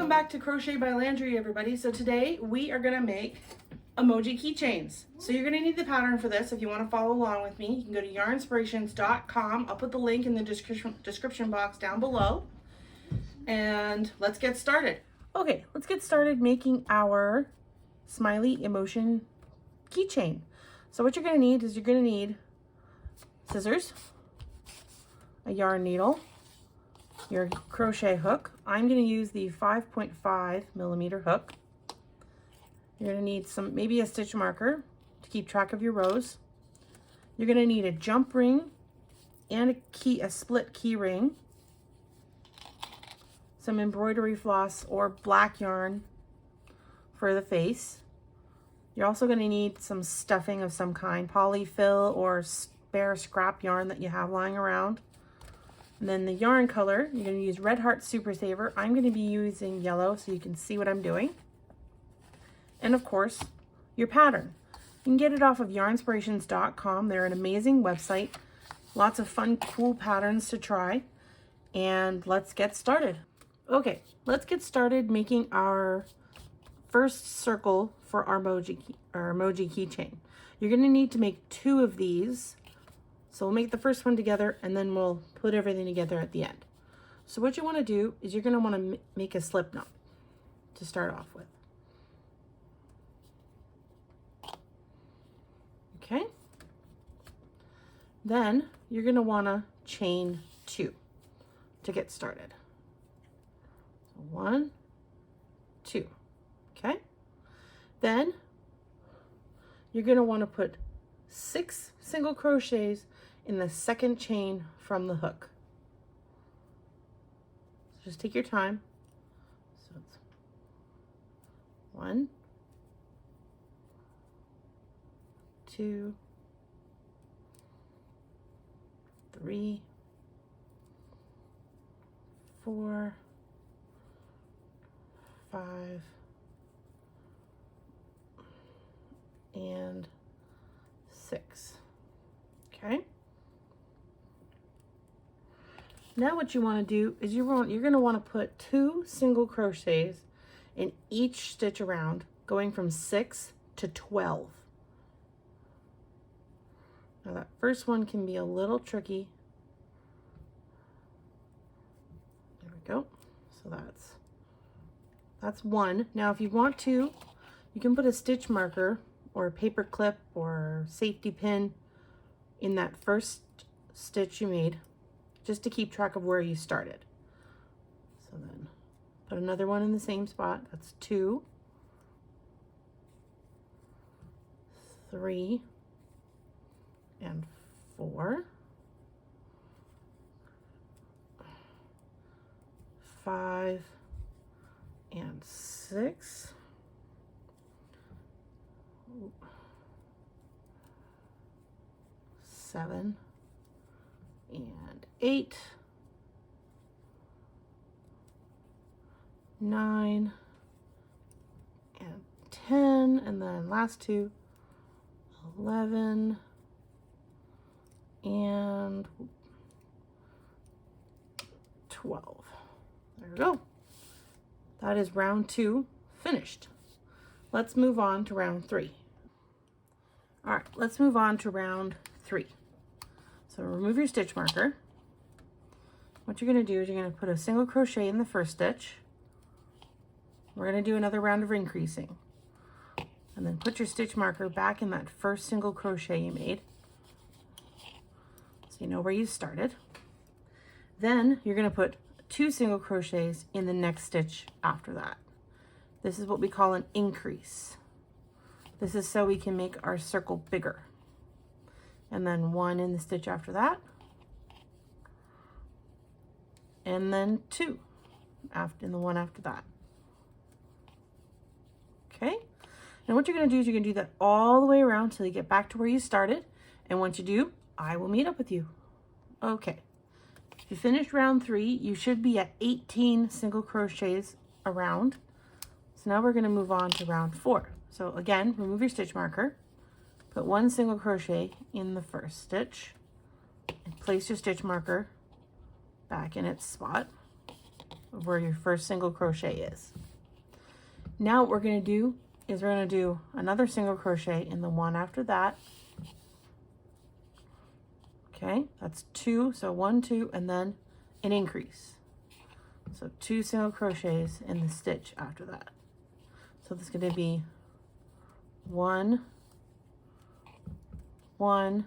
Welcome back to Crochet by Landry, everybody. So today we are going to make emoji keychains. So you're going to need the pattern for this. If you want to follow along with me, you can go to yarnspirations.com. I'll put the link in the description box down below. And let's get started. Okay, let's get started making our Smiley emotion keychain. So what you're going to need is you're going to need scissors, a yarn needle, your crochet hook. I'm going to use the 5.5 millimeter hook. You're going to need maybe a stitch marker to keep track of your rows. You're going to need a jump ring and a split key ring, some embroidery floss or black yarn for the face. You're also going to need some stuffing of some kind, polyfill or spare scrap yarn that you have lying around. And then the yarn color, you're going to use Red Heart Super Saver. I'm going to be using yellow so you can see what I'm doing. And of course, your pattern. You can get it off of yarnspirations.com. They're an amazing website. Lots of fun, cool patterns to try. And let's get started. Okay, let's get started making our first circle for our emoji keychain. You're going to need to make 2 of these. So we'll make the first one together and then we'll put everything together at the end. So what you want to do is you're going to want to make a slip knot to start off with. Okay. Then you're going to want to chain 2 to get started. So 1, 2. Okay. Then you're going to want to put 6 single crochets in the second chain from the hook. So just take your time. So it's 1, 2, 3, 4, 5, and 6. Okay. Now what you want to do is you're going to want to put 2 single crochets in each stitch around, going from 6 to 12. Now that first one can be a little tricky. There we go. So that's 1. Now if you want to, you can put a stitch marker or a paper clip or safety pin in that first stitch you made, just to keep track of where you started. So then put another one in the same spot. That's 2, 3, and 4, 5, and 6, 7, and 8, 9, and 10, and then last 2, 11, and 12. There we go. That is round 2 finished. Let's move on to round 3. All right, let's move on to round 3. So remove your stitch marker. What you're going to do is you're going to put a single crochet in the first stitch. We're going to do another round of increasing. And then put your stitch marker back in that first single crochet you made, so you know where you started. Then you're going to put 2 single crochets in the next stitch after that. This is what we call an increase. This is so we can make our circle bigger. And then 1 in the stitch after that, and then 2 in the one after that. Okay, and what you're going to do is you're going to do that all the way around till you get back to where you started, and once you do, I will meet up with you. Okay, if you finished round 3, you should be at 18 single crochets around. So now we're going to move on to round 4. So again, remove your stitch marker, put 1 single crochet in the first stitch, and place your stitch marker back in its spot. of where your first single crochet is. Now what we're going to do is we're going to do another single crochet in the one after that. Okay, that's 2, so 1, 2, and then an increase. So 2 single crochets in the stitch after that. So this is going to be 1, 1,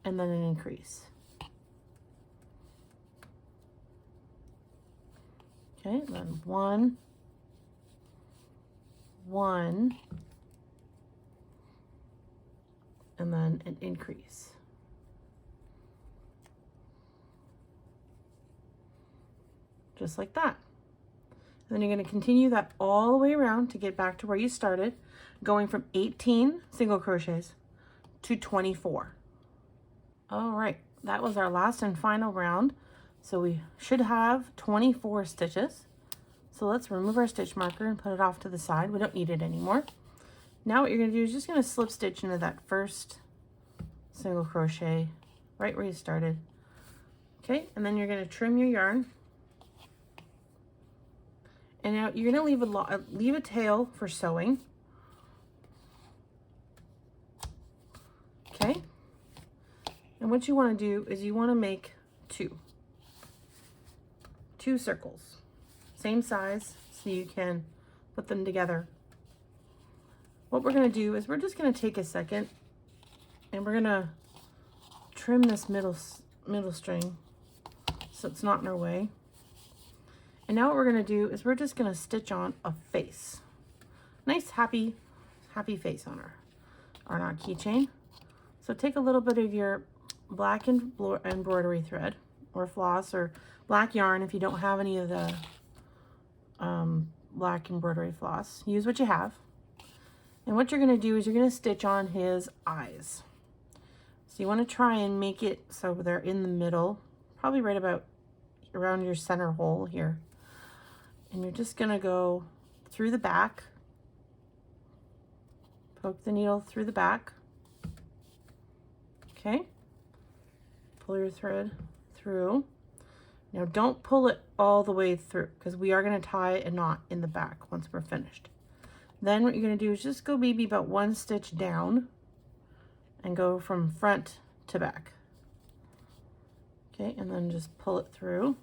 and then an increase. Okay, then 1, 1, and then an increase. Just like that. And then you're going to continue that all the way around to get back to where you started, going from 18 single crochets to 24. All right, that was our last and final round. So we should have 24 stitches. So let's remove our stitch marker and put it off to the side. We don't need it anymore. Now what you're going to do is just going to slip stitch into that first single crochet right where you started. Okay, and then you're going to trim your yarn. And now you're going to leave a tail for sewing. Okay. And what you want to do is you want to make two circles, same size, so you can put them together. What we're going to do is we're just going to take a second and we're going to trim this middle string so it's not in our way. And now what we're going to do is we're just going to stitch on a face. Nice, happy face on our keychain. So take a little bit of your black embroidery thread or floss or black yarn if you don't have any of the black embroidery floss. Use what you have. And what you're going to do is you're going to stitch on his eyes. So you want to try and make it so they're in the middle, probably right about around your center hole here. And you're just going to go through the back, poke the needle through the back. Okay, pull your thread through. Now don't pull it all the way through because we are going to tie a knot in the back once we're finished. Then what you're going to do is just go maybe about 1 stitch down and go from front to back. Okay, and then just pull it through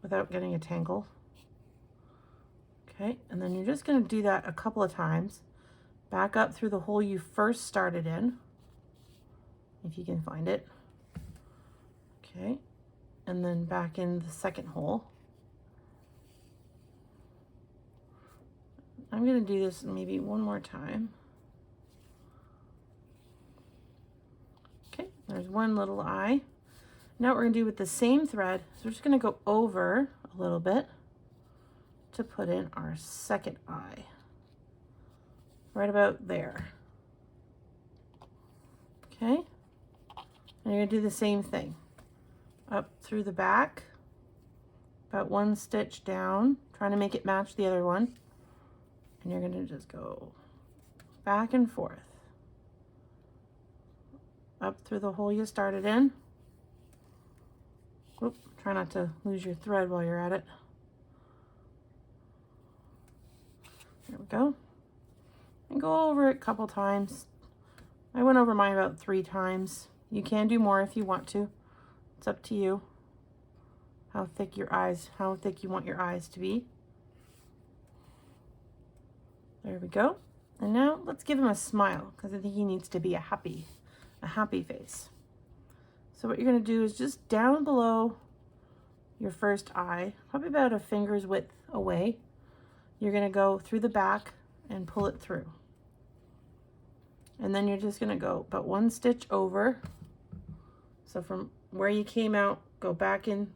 without getting a tangle. Okay, and then you're just going to do that a couple of times. Back up through the hole you first started in, if you can find it. Okay, and then back in the second hole. I'm going to do this maybe one more time. Okay, there's one little eye. Now what we're going to do with the same thread, so we're just going to go over a little bit to put in our second eye. Right about there. Okay, and you're going to do the same thing. Up through the back, about 1 stitch down, trying to make it match the other one. And you're going to just go back and forth. Up through the hole you started in. Oop, try not to lose your thread while you're at it. There we go. And go over it a couple times. I went over mine about 3 times. You can do more if you want to. It's up to you. How thick you want your eyes to be. There we go. And now let's give him a smile because I think he needs to be a happy face. So what you're going to do is just down below your first eye, probably about a finger's width away, you're going to go through the back and pull it through. And then you're just going to go about 1 stitch over. So from where you came out, go back in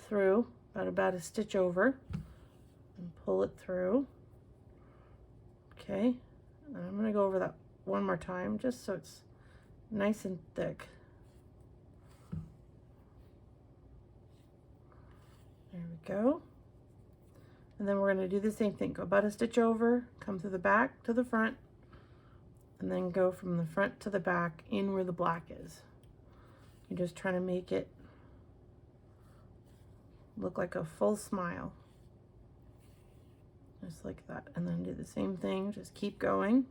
through about a stitch over and pull it through. Okay, and I'm going to go over that one more time just so it's nice and thick. There we go. And then we're going to do the same thing. Go about a stitch over, come through the back to the front, and then go from the front to the back in where the black is. You're just trying to make it look like a full smile. Just like that. And then do the same thing, just keep going.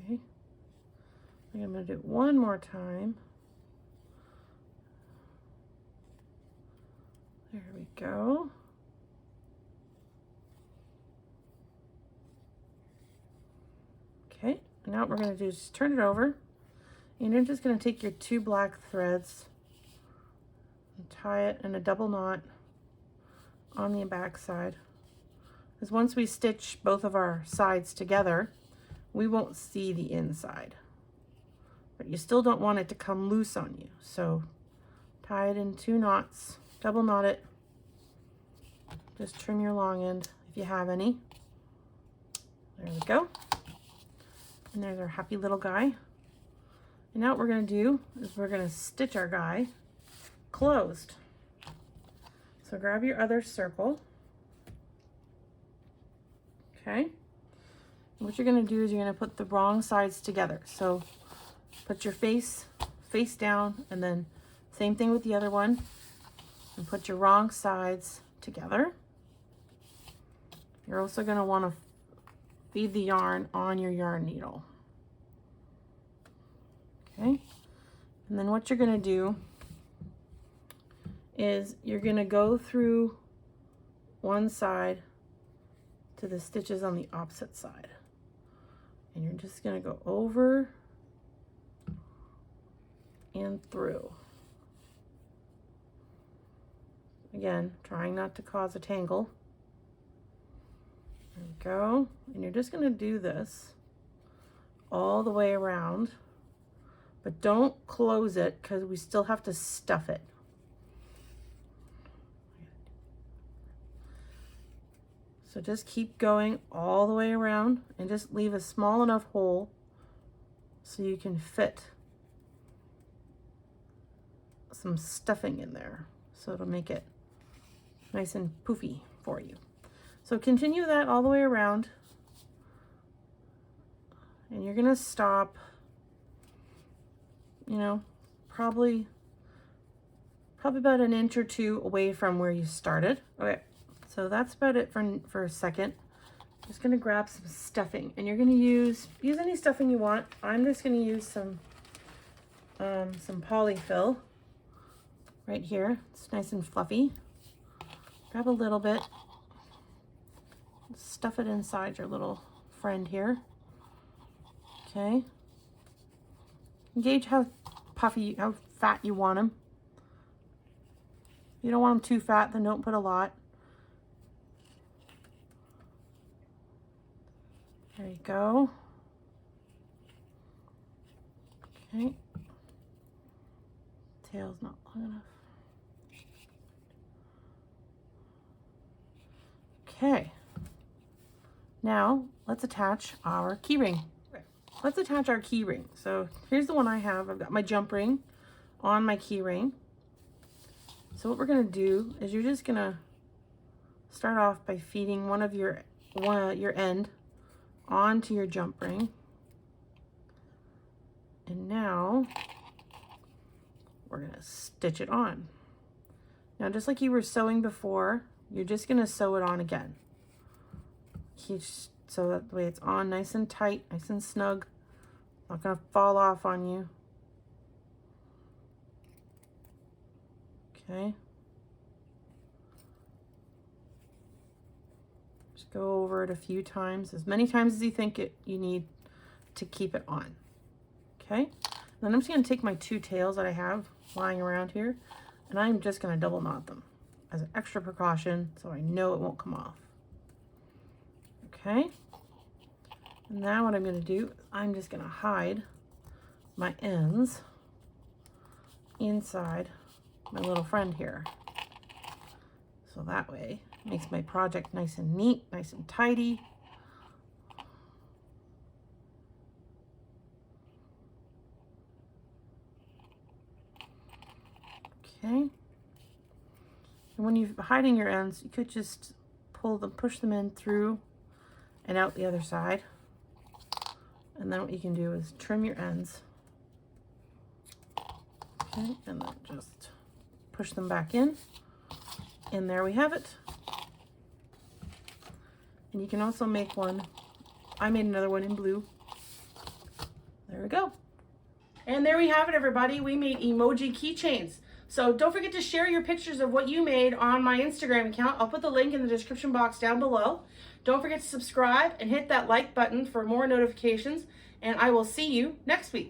Okay. I'm going to do it one more time. There we go. Okay, now what we're going to do is just turn it over, and you're just going to take your 2 black threads and tie it in a double knot on the back side. Because once we stitch both of our sides together, we won't see the inside. But you still don't want it to come loose on you. So tie it in 2 knots, double knot it. Just trim your long end if you have any. There we go. And there's our happy little guy. And now what we're going to do is we're going to stitch our guy closed. So grab your other circle. Okay. And what you're going to do is you're going to put the wrong sides together. So put your face down, and then same thing with the other one. And put your wrong sides together. You're also going to want to feed the yarn on your yarn needle. Okay, and then what you're going to do is you're going to go through one side to the stitches on the opposite side. And you're just going to go over and through. Again, trying not to cause a tangle. There we go. And you're just going to do this all the way around, but don't close it because we still have to stuff it. So just keep going all the way around and just leave a small enough hole so you can fit some stuffing in there. So it'll make it nice and poofy for you. So continue that all the way around, and you're gonna stop, you know, probably about an inch or 2 away from where you started. Okay, so that's about it for a second. I'm just gonna grab some stuffing, and you're gonna use any stuffing you want. I'm just gonna use some polyfill right here. It's nice and fluffy. Grab a little bit. Stuff it inside your little friend here. Okay. Gauge how puffy, how fat you want them. If you don't want them too fat, then don't put a lot. There you go. Okay. Tail's not long enough. Okay. Now, let's attach our key ring. Let's attach our key ring. So here's the one I have. I've got my jump ring on my key ring. So what we're going to do is you're just going to start off by feeding your end onto your jump ring. And now we're going to stitch it on. Now, just like you were sewing before, you're just going to sew it on again. So that way it's on nice and tight, nice and snug. Not going to fall off on you. Okay. Just go over it a few times, as many times as you think you need to keep it on. Okay. And then I'm just going to take my 2 tails that I have lying around here, and I'm just going to double knot them as an extra precaution so I know it won't come off. Okay. And now what I'm going to do, I'm just going to hide my ends inside my little friend here. So that way it makes my project nice and neat, nice and tidy. Okay. And when you're hiding your ends, you could just push them in through and out the other side. And then what you can do is trim your ends. Okay, and then just push them back in. And there we have it. And you can also make one. I made another one in blue. There we go. And there we have it, everybody. We made emoji keychains. So don't forget to share your pictures of what you made on my Instagram account. I'll put the link in the description box down below. Don't forget to subscribe and hit that like button for more notifications. And I will see you next week.